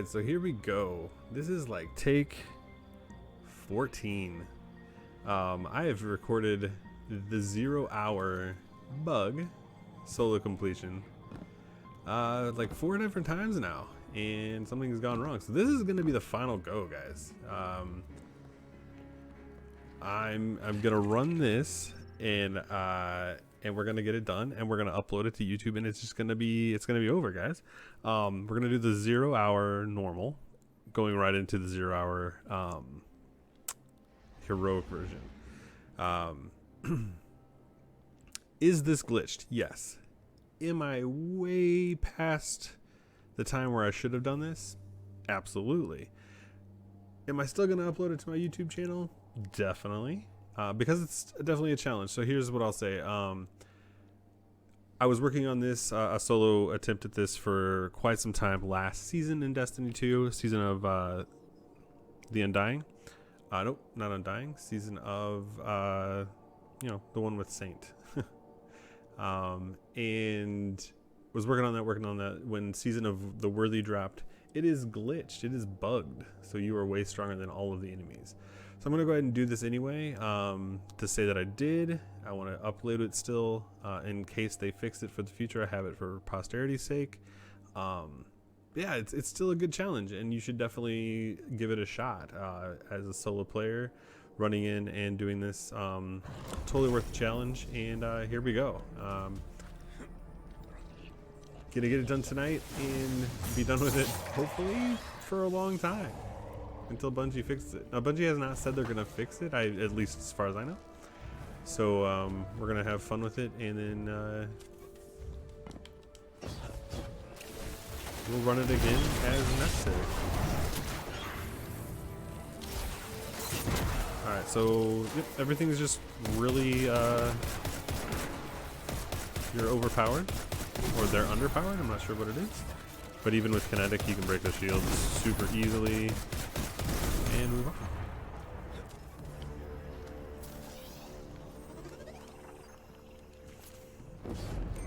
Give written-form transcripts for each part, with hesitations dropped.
Alright, so here we go. This is like take 14. I have recorded the 0 hour bug solo completion like 4 different times now, and something has gone wrong. So this is going to be the final go, guys. I'm gonna run this, and we're gonna get it done, and we're gonna upload it to YouTube, and it's gonna be over, guys. We're gonna do the 0 hour normal, going right into the 0 hour heroic version. Is this glitched? Yes. Am I way past the time where I should have done this? Absolutely. Am I still gonna upload it to my YouTube channel? Definitely, because it's definitely a challenge. So here's what I'll say. I was working on this, a solo attempt at this for quite some time last season in Destiny 2, season of the Undying. Nope, not Undying. Season of, you know, the one with Saint. And was working on that when season of the Worthy dropped. It is glitched. It is bugged. So you are way stronger than all of the enemies. So I'm going to go ahead and do this anyway, to say that I did. I want to upload it still in case they fix it for the future. I have it for posterity's sake. Yeah, it's still a good challenge, and you should definitely give it a shot as a solo player. Running in and doing this, totally worth the challenge. And here we go. Gonna get it done tonight and be done with it, hopefully for a long time, until Bungie fixes it. Now, Bungie has not said they're gonna fix it, at least as far as I know. So we're gonna have fun with it, and then we'll run it again as necessary. Alright, so yep, everything's just really you're overpowered, or they're underpowered, I'm not sure what it is. But even with kinetic, you can break the shields super easily and move on.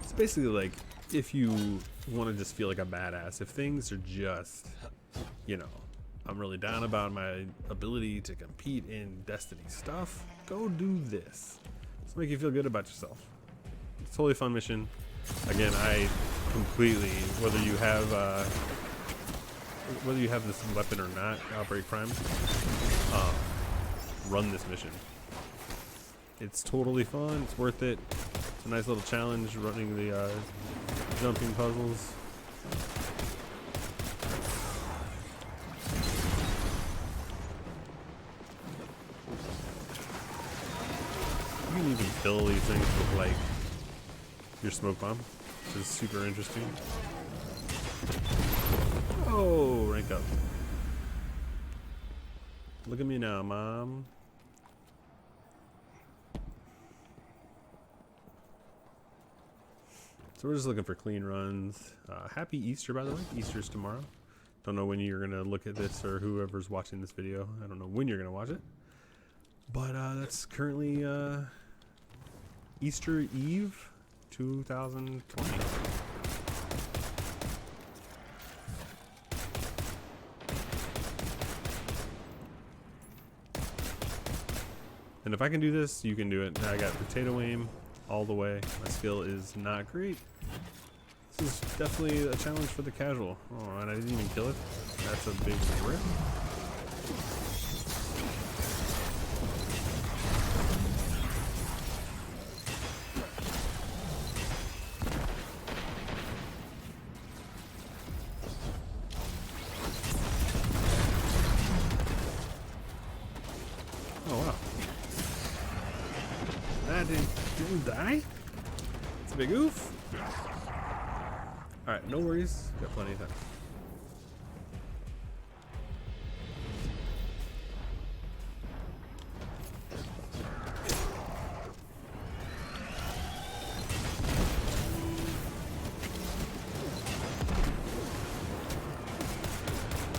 It's basically like if you want to just feel like a badass, if things are just, you know, I'm really down about my ability to compete in Destiny stuff, go do this. It's make you feel good about yourself. It's a totally fun mission. Again, I completely, whether you have this weapon or not, Outbreak Prime, run this mission. It's totally fun. It's worth it. It's a nice little challenge running the jumping puzzles. You can even fill these things with like your smoke bomb, which is super interesting. Oh, rank up. Look at me now, Mom. So we're just looking for clean runs. Happy Easter, by the way. Easter's tomorrow. Don't know when you're gonna look at this, or whoever's watching this video. I don't know when you're gonna watch it. But that's currently Easter Eve 2020. And if I can do this, you can do it. I got potato aim all the way. My skill is not great. This is definitely a challenge for the casual. Oh, and I didn't even kill it. That's a big rip. Oh wow. That didn't die? It's a big oof. Alright, no worries. Got plenty of time.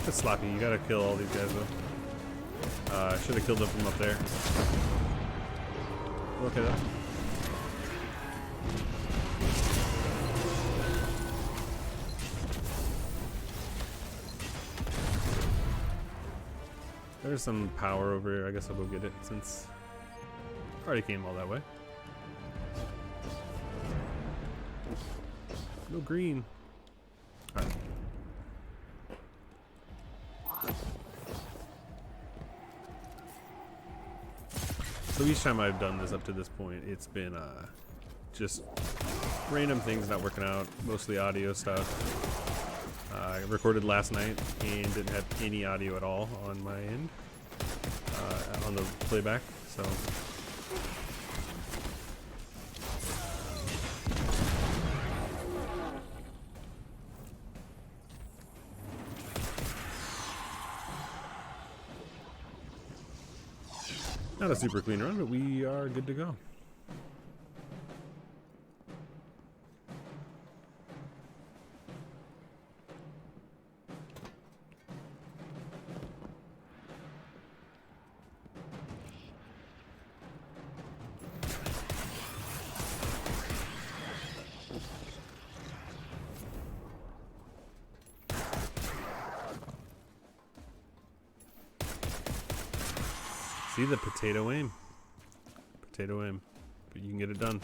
That's sloppy. You gotta kill all these guys though. I should have killed them from up there. Okay though. There's some power over here. I guess I'll go get it since I already came all that way. No green. All right. So each time I've done this up to this point, it's been just random things not working out, mostly audio stuff. I recorded last night and didn't have any audio at all on my end, on the playback, so. Not a super clean run, but we are good to go. See the potato aim. Potato aim. But you can get it done.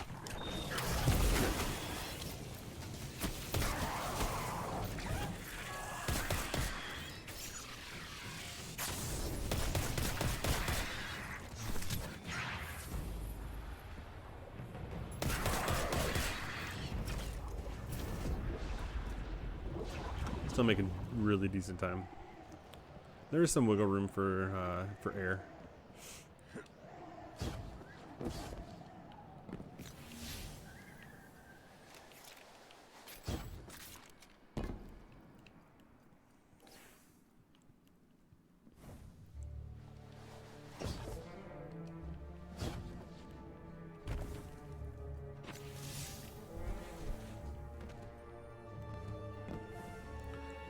Still making really decent time. There is some wiggle room for air.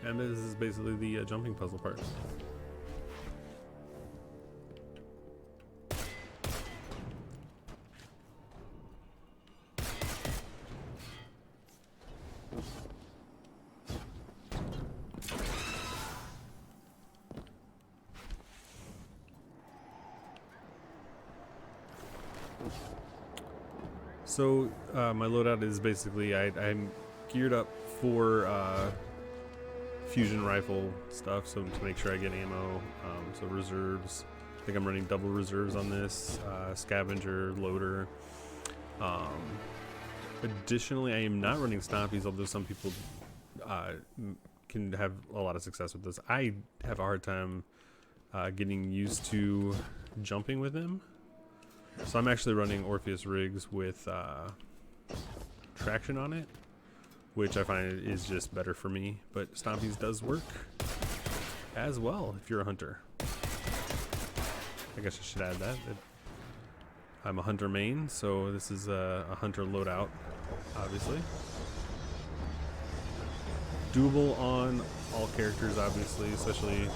And this is basically the jumping puzzle part. So my loadout is basically I'm geared up for fusion rifle stuff, so to make sure I get ammo, so reserves. I think I'm running double reserves on this, scavenger, loader. Additionally, I am not running stompies, although some people can have a lot of success with this. I have a hard time getting used to jumping with them. So I'm actually running Orpheus rigs with traction on it, which I find is just better for me. But stompies does work as well if you're a hunter. I guess I should add that. I'm a hunter main, so this is a hunter loadout, obviously. Doable on all characters, obviously, especially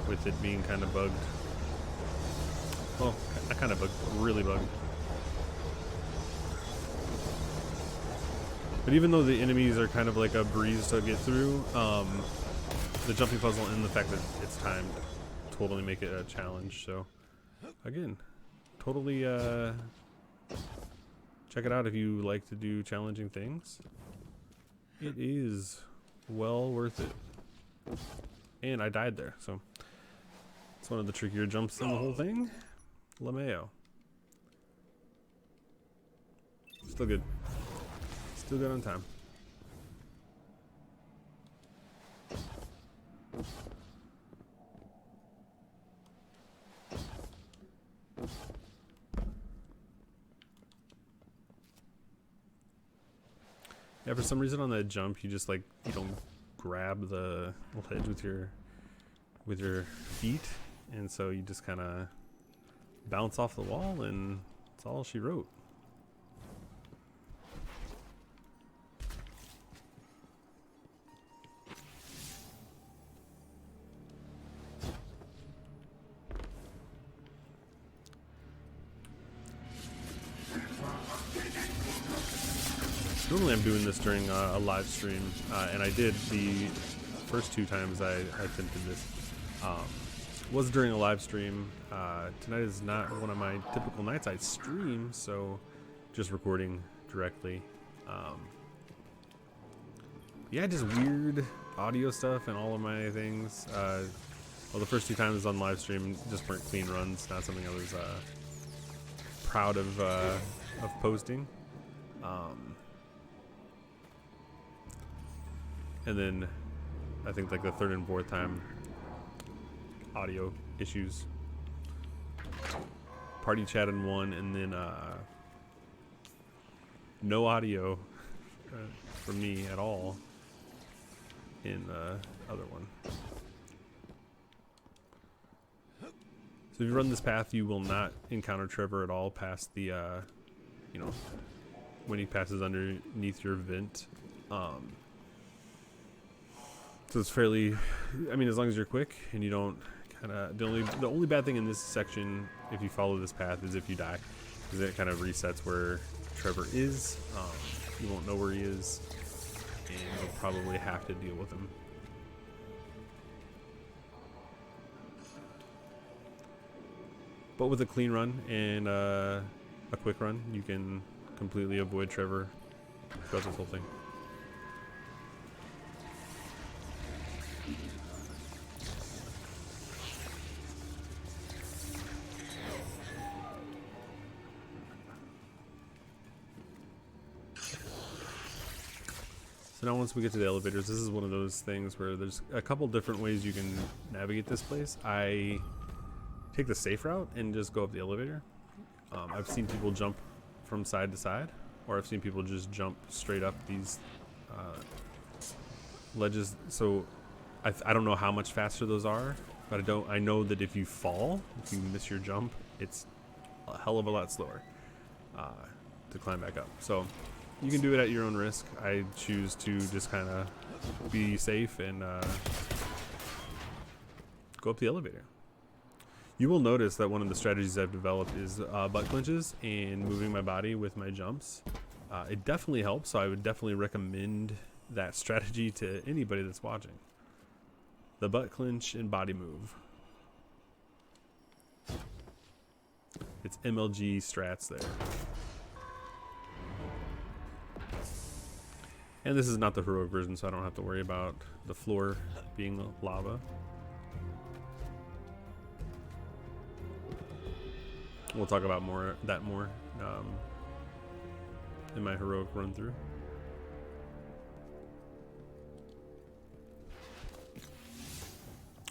with it being kind of bugged. Well, not kind of bugged, really bugged. But even though the enemies are kind of like a breeze to get through, the jumping puzzle and the fact that it's timed totally make it a challenge. So, again, totally check it out if you like to do challenging things. It is well worth it. And I died there, so it's one of the trickier jumps in the whole thing. LeMayo. Still good. Still good on time. Yeah, for some reason on that jump, you just like, you don't grab the ledge with your feet, and so you just kind of bounce off the wall, and that's all she wrote. Normally I'm doing this during a live stream, and I did the first two times I attempted this. Was during a live stream. Tonight is not one of my typical nights I stream, so just recording directly. Yeah, just weird audio stuff and all of my things. Well, the first 2 times on live stream just weren't clean runs. Not something I was proud of posting. And then I think like the 3rd and 4th time, audio issues. Party chat in 1, and then no audio from me at all in the other one. So if you run this path, you will not encounter Trevor at all past the, you know, when he passes underneath your vent. So it's fairly, I mean, as long as you're quick and you don't kind of, the only bad thing in this section, if you follow this path, is if you die, because it kind of resets where Trevor is. You won't know where he is, and you'll probably have to deal with him. But with a clean run and a quick run, you can completely avoid Trevor throughout this whole thing. So now once we get to the elevators, this is one of those things where there's a couple different ways you can navigate this place. I take the safe route and just go up the elevator. I've seen people jump from side to side, or I've seen people just jump straight up these ledges. So I don't know how much faster those are, but I know that if you fall, if you miss your jump, it's a hell of a lot slower to climb back up. So you can do it at your own risk. I choose to just kind of be safe and go up the elevator. You will notice that one of the strategies I've developed is butt clenches and moving my body with my jumps. It definitely helps, so I would definitely recommend that strategy to anybody that's watching. The butt clench and body move. It's MLG strats there. And this is not the heroic version, so I don't have to worry about the floor being lava. We'll talk about that more in my heroic run through.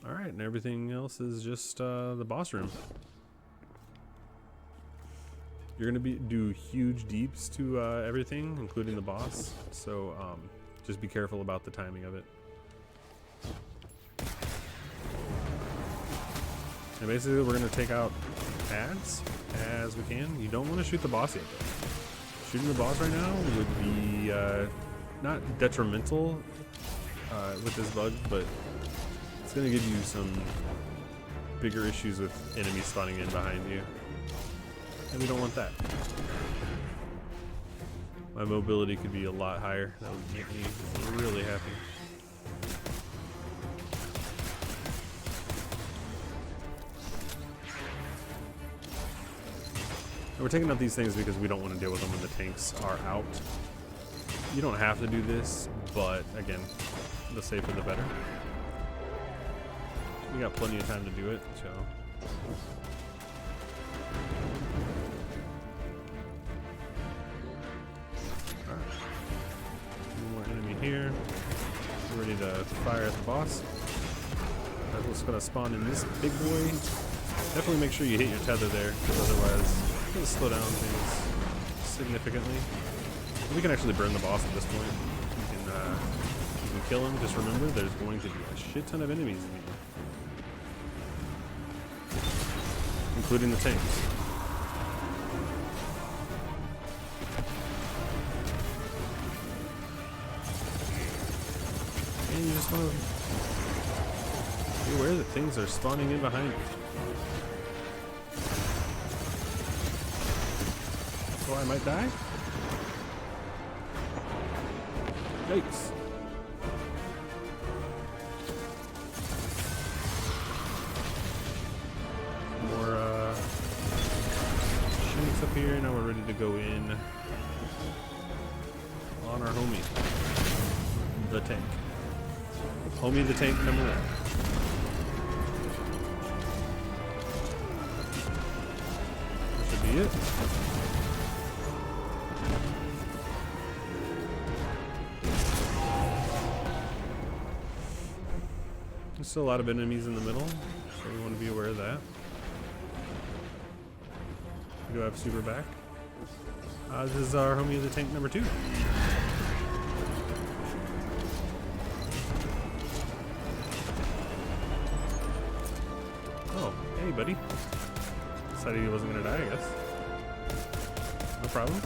All right, and everything else is just the boss room. You're gonna do huge deeps to everything, including the boss. So just be careful about the timing of it. And basically, we're gonna take out ads as we can. You don't want to shoot the boss yet, though. Shooting the boss right now would be not detrimental with this bug, but it's going to give you some bigger issues with enemies spawning in behind you, and we don't want that. My mobility could be a lot higher. That would make me really happy. We're taking out these things because we don't want to deal with them when the tanks are out. You don't have to do this, but again, the safer the better. We got plenty of time to do it, so. Alright. One more enemy here. We're ready to fire at the boss. That's what's going to spawn in this big boy. Definitely make sure you hit your tether there, because otherwise it's going to slow down things significantly. We can actually burn the boss at this point. You can kill him. Just remember, there's going to be a shit ton of enemies in here, including the tanks. And you just want to be aware that things are spawning in behind you. So I might die? Yikes. Phoenix up here. Now we're ready to go in on our homie, the tank. Homie the tank number 1. That should be it. There's still a lot of enemies in the middle, so we want to be aware of that. We do have super back. This is our homie the tank number 2. Oh, hey buddy. Decided he wasn't gonna die, I guess. No problem.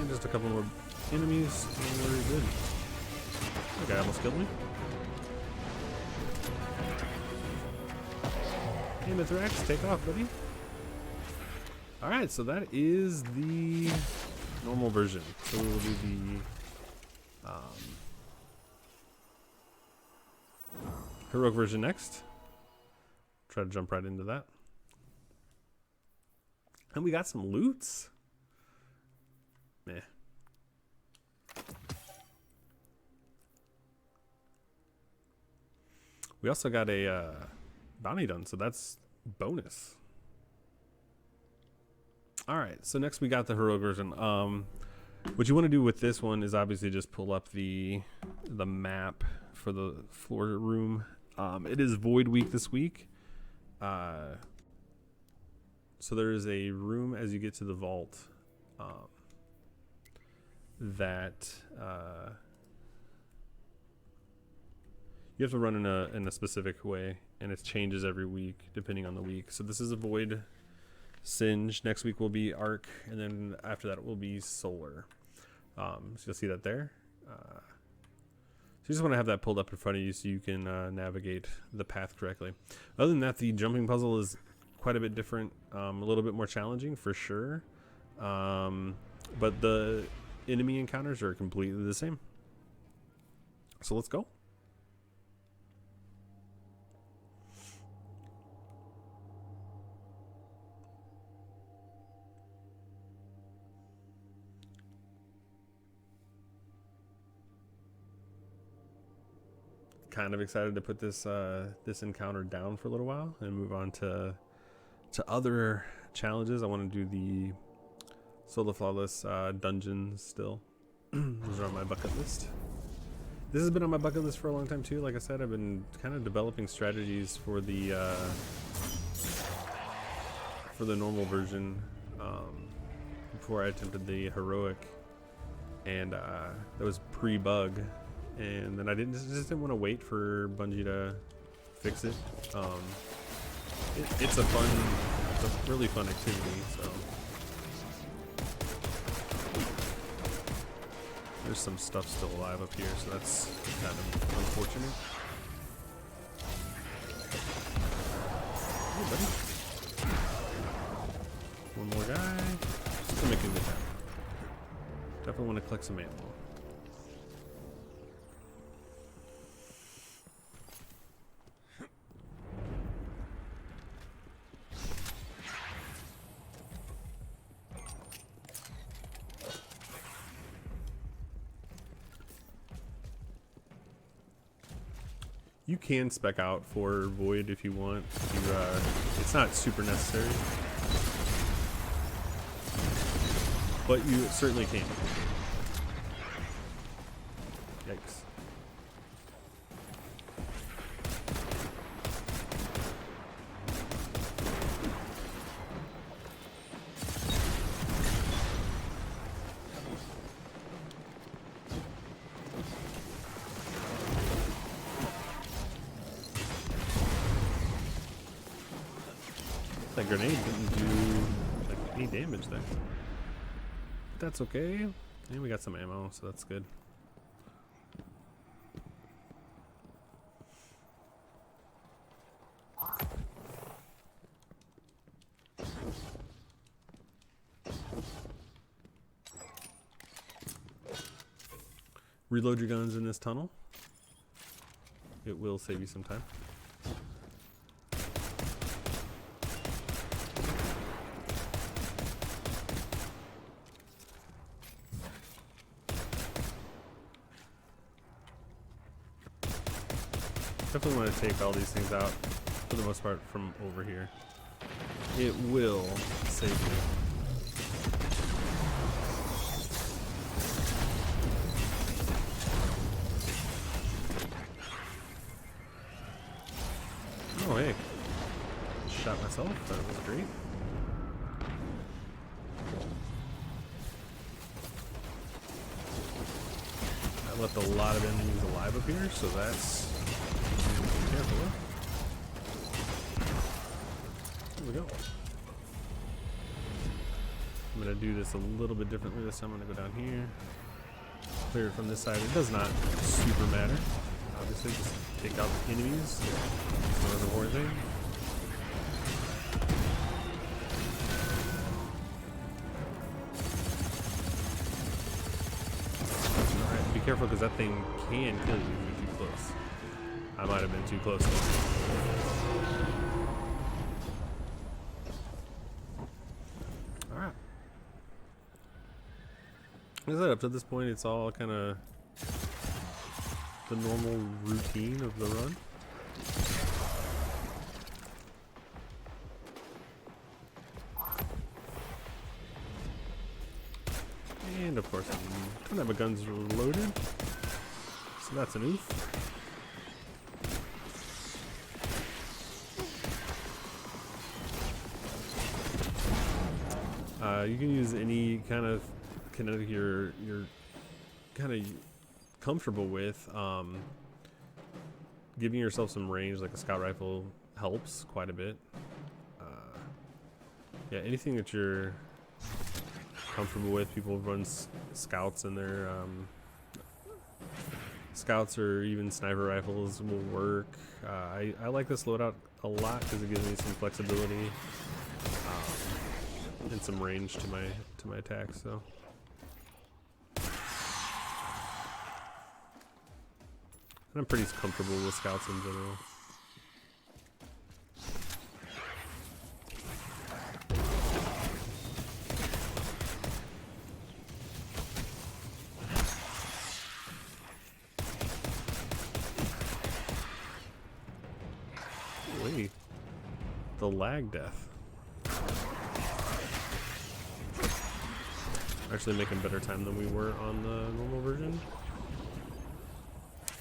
Just a couple more enemies and we're good. That guy almost killed me. Hey Mithrax, take off, buddy. Alright, so that is the normal version. So we will do the heroic version next. Try to jump right into that. And we got some loots. Meh. We also got a bounty done, so that's bonus. Alright, so next we got the heroic version. What you want to do with this one is obviously just pull up the map for the floor room. It is Void Week this week. So there is a room as you get to the vault that you have to run in a specific way, and it changes every week depending on the week. So this is a Void Singe. Next week will be Arc, and then after that it will be Solar. So you'll see that there. So you just want to have that pulled up in front of you so you can navigate the path correctly. Other than that, the jumping puzzle is quite a bit different, a little bit more challenging for sure. But the enemy encounters are completely the same. So let's go. Kind of excited to put this this encounter down for a little while and move on to other challenges. I want to do the Solo Flawless dungeons still. Those are on my bucket list. This has been on my bucket list for a long time too. Like I said, I've been kind of developing strategies for the normal version before I attempted the heroic, and that was pre-bug. And then I just didn't want to wait for Bungie to fix it. It's a really fun activity. So there's some stuff still alive up here, so that's kind of unfortunate. Hey, buddy. One more guy. Just to make a good time. Definitely want to collect some ammo. You can spec out for Void if you want. It's not super necessary, but you certainly can. Yikes. That grenade didn't do like any damage there. But that's okay. And we got some ammo, so that's good. reload your guns in this tunnel. It will save you some time. Definitely want to take all these things out, for the most part, from over here. It will save you. Oh, hey. Shot myself. That was great. I left a lot of enemies alive up here, so that's... Be careful. There we go. I'm going to do this a little bit differently this time. I'm going to go down here. Clear it from this side. It does not super matter. Obviously, just take out the enemies. It's not an important thing. Alright, be careful because that thing can kill you if you're too close. I might have been too close. Alright. Like I said, up to this point, it's all kind of the normal routine of the run. And of course, I don't have my guns loaded, so that's an oof. You can use any kind of kinetic you're kind of comfortable with. Giving yourself some range, like a scout rifle, helps quite a bit. Yeah, anything that you're comfortable with. People run scouts in their scouts, or even sniper rifles will work. I like this loadout a lot because it gives me some flexibility and some range to my attacks. So. And I'm pretty comfortable with scouts in general. Wait, the lag death. Actually making better time than we were on the normal version.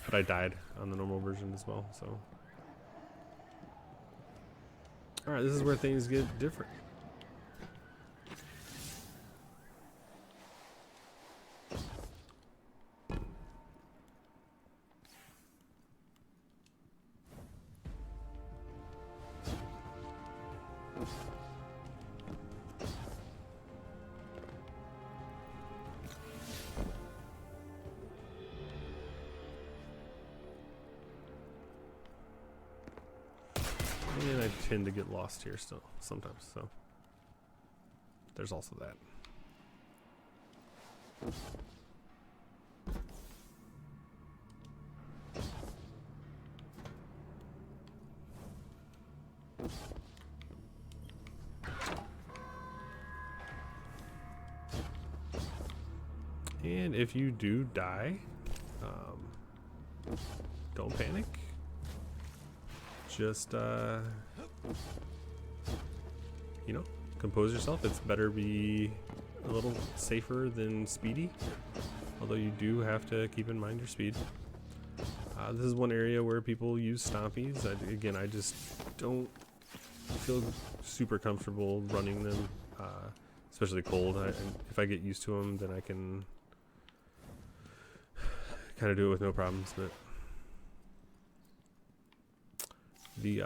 But I died on the normal version as well, so. Alright, this is where things get different. And I tend to get lost here still, sometimes, so there's also that. And if you do die, don't panic. Just, you know, compose yourself. It's better be a little safer than speedy, although you do have to keep in mind your speed. This is one area where people use stompies. Again, I just don't feel super comfortable running them, especially cold. If I get used to them, then I can kind of do it with no problems, but the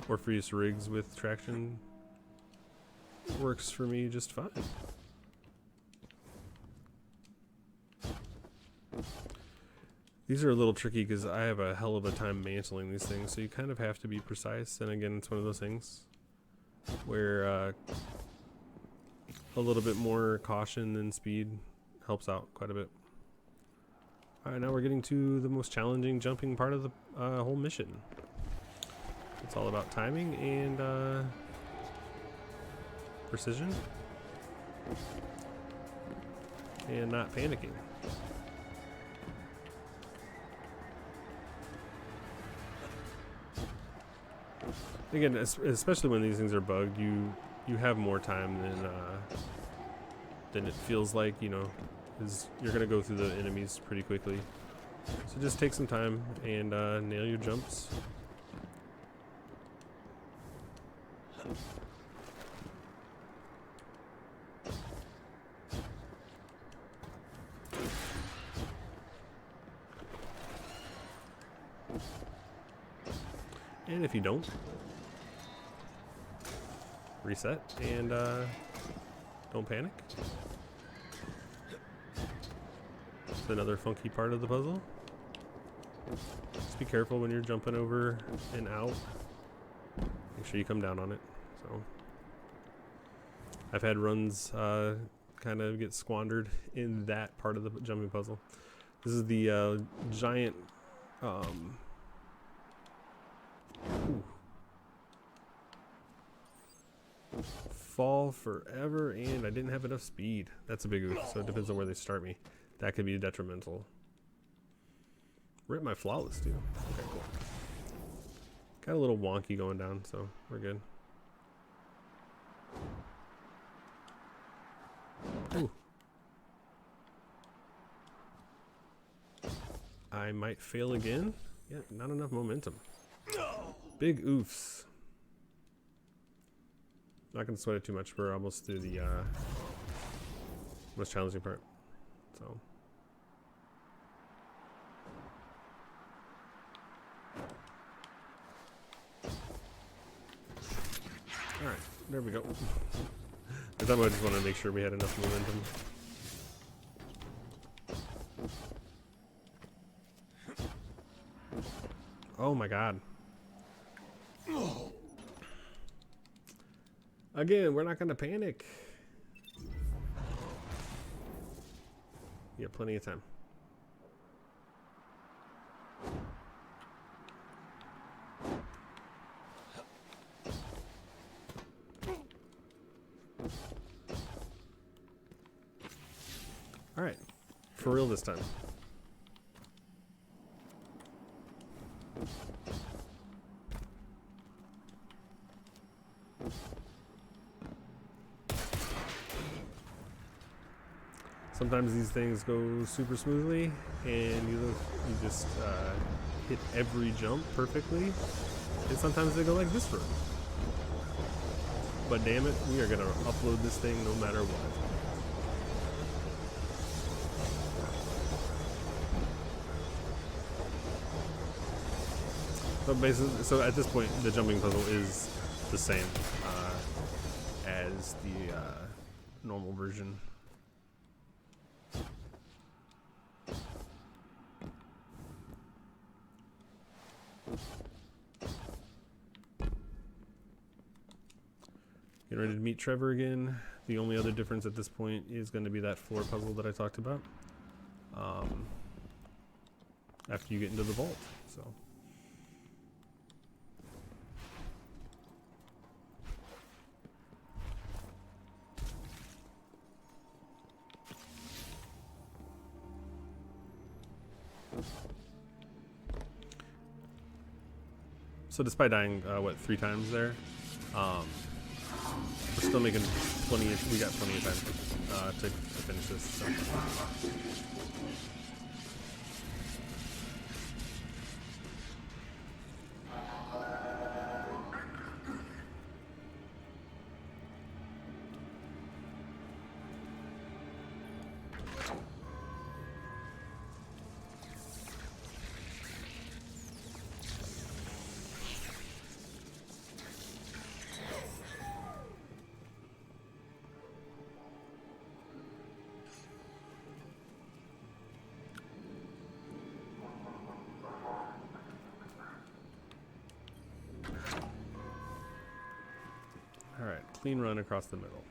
Orpheus rigs with traction works for me just fine. These are a little tricky because I have a hell of a time mantling these things, so you kind of have to be precise. And again, it's one of those things where a little bit more caution than speed helps out quite a bit. Alright, now we're getting to the most challenging jumping part of the whole mission. It's all about timing and precision. And not panicking. Again, especially when these things are bugged, you have more time than it feels like, you know, because you're gonna go through the enemies pretty quickly. So just take some time and nail your jumps. And if you don't, reset and don't panic. It's another funky part of the puzzle. Just be careful when you're jumping over and out. Make sure you come down on it. So I've had runs kind of get squandered in that part of the jumping puzzle. This is the giant fall forever, and I didn't have enough speed. That's a big oof, so it depends on where they start me. That could be detrimental. Rip my flawless too. Okay, cool. Got a little wonky going down, so we're good. Ooh. I might fail again. Yeah, not enough momentum. Big oofs. Not gonna sweat it too much. We're almost through the most challenging part. So all right, there we go. This time I just want to make sure we had enough momentum. Oh my god. Again, we're not gonna panic. You got plenty of time. All right, for real this time. Sometimes these things go super smoothly, and you just hit every jump perfectly, and sometimes they go like this room. But damn it, we are gonna upload this thing no matter what. So basically, so at this point, the jumping puzzle is the same as the normal version. Getting ready to meet Trevor again. The only other difference at this point is going to be that floor puzzle that I talked about. After you get into the vault, so. So despite dying, what, 3 times there, we're still making plenty of, we got plenty of time to finish this. So. Alright, clean run across the middle.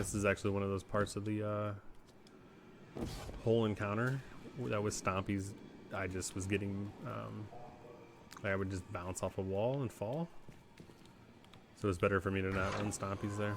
this is actually one of those parts of the whole encounter that with Stompies I just was getting I would just bounce off a wall and fall, so it's better for me to not run Stompies there.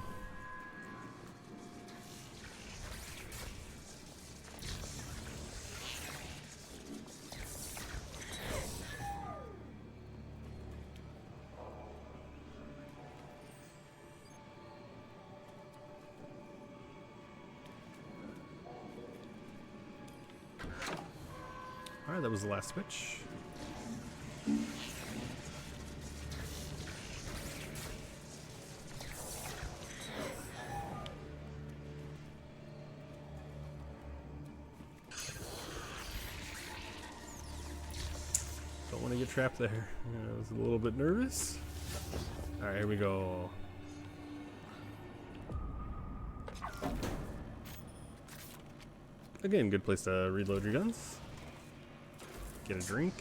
Alright, that was the last switch. Don't want to get trapped there. I was a little bit nervous. Alright, here we go. Again, good place to reload your guns. Get a drink.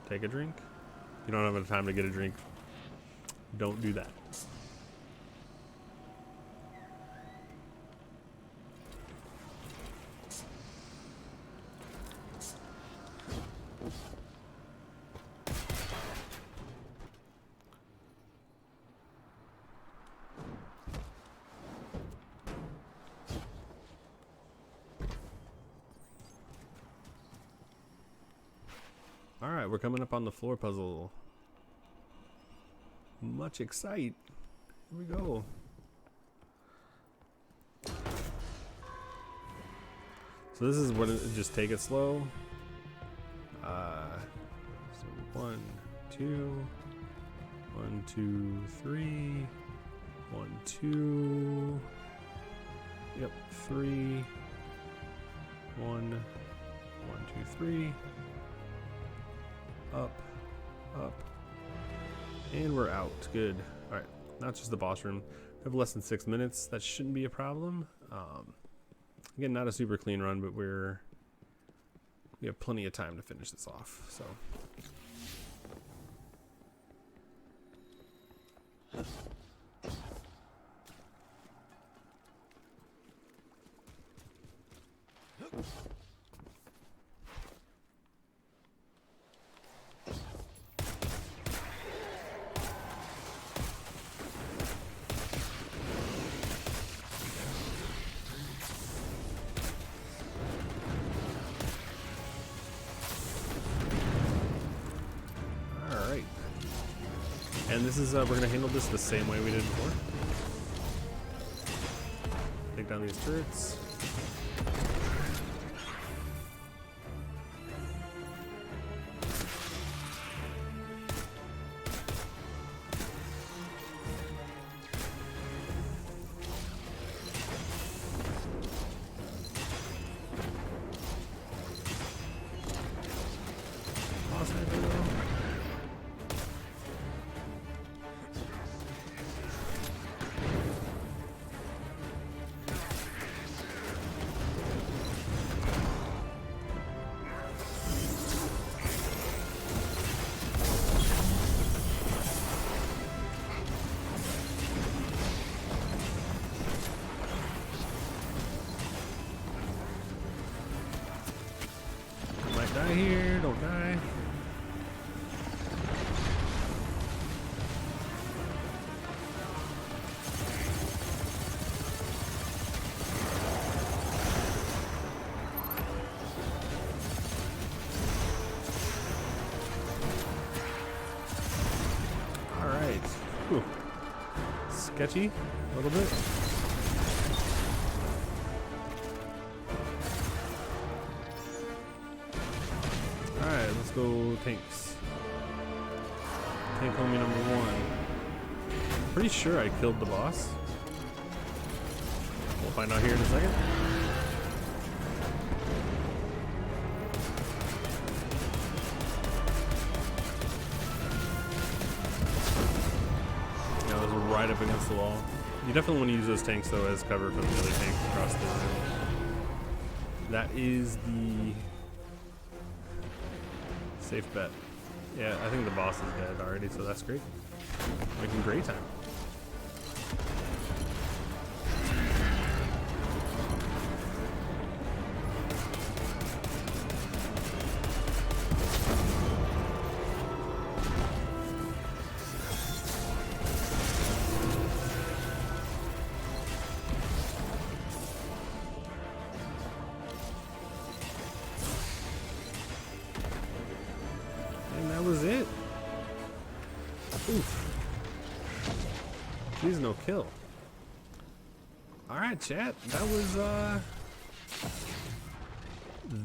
Take a drink. If you don't have enough time to get a drink, don't do that. Alright, we're coming up on the floor puzzle. Much excite. Here we go. So this is what just take it slow. So 1, 2, 1, 2, 3, 1, 2. Yep, 3. 1, 1, 2, 3. Up, up, and we're out. Good. All right, not just the boss room. We have less than 6 minutes. That shouldn't be a problem. Again, not a super clean run, but we have plenty of time to finish this off. So. And this is, we're going to handle this the same way we did before. Take down these turrets. Die here, don't die. All right. Whew. Sketchy a little bit. Let's go tanks. Tank homie #1. Pretty sure I killed the boss. We'll find out here in a second. Yeah, those are right up against the wall. You definitely want to use those tanks though as cover from the other tanks across the room. That is the safe bet. Yeah, I think the boss is dead already, so that's great. Making great time. Jeez, no kill. Alright, chat.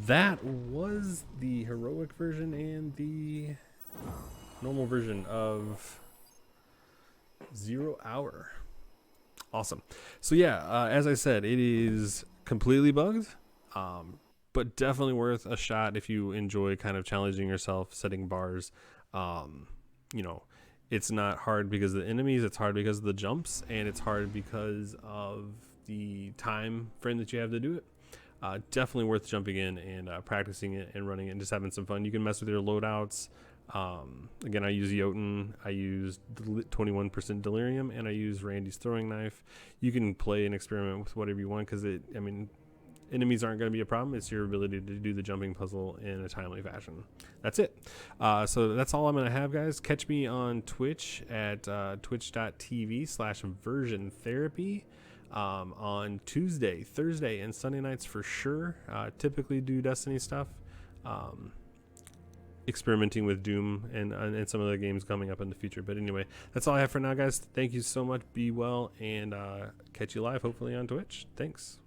That was the heroic version and the normal version of 0 Hour. Awesome. So yeah, as I said, it is completely bugged, but definitely worth a shot if you enjoy kind of challenging yourself, setting bars. You know, it's not hard because of the enemies, it's hard because of the jumps, and it's hard because of the time frame that you have to do it. Definitely worth jumping in and practicing it and running it and just having some fun. You can mess with your loadouts. Again, I use Jotun, I use 21% Delirium, and I use Randy's throwing knife. You can play and experiment with whatever you want, because I mean, enemies aren't going to be a problem. It's your ability to do the jumping puzzle in a timely fashion. That's it. So that's all I'm going to have, guys. Catch me on Twitch at twitch.tv/version therapy. On Tuesday, Thursday, and Sunday nights for sure. Typically do Destiny stuff, experimenting with Doom and some of the games coming up in the future. But anyway, that's all I have for now, guys. Thank you so much. Be well, and catch you live hopefully on Twitch. Thanks.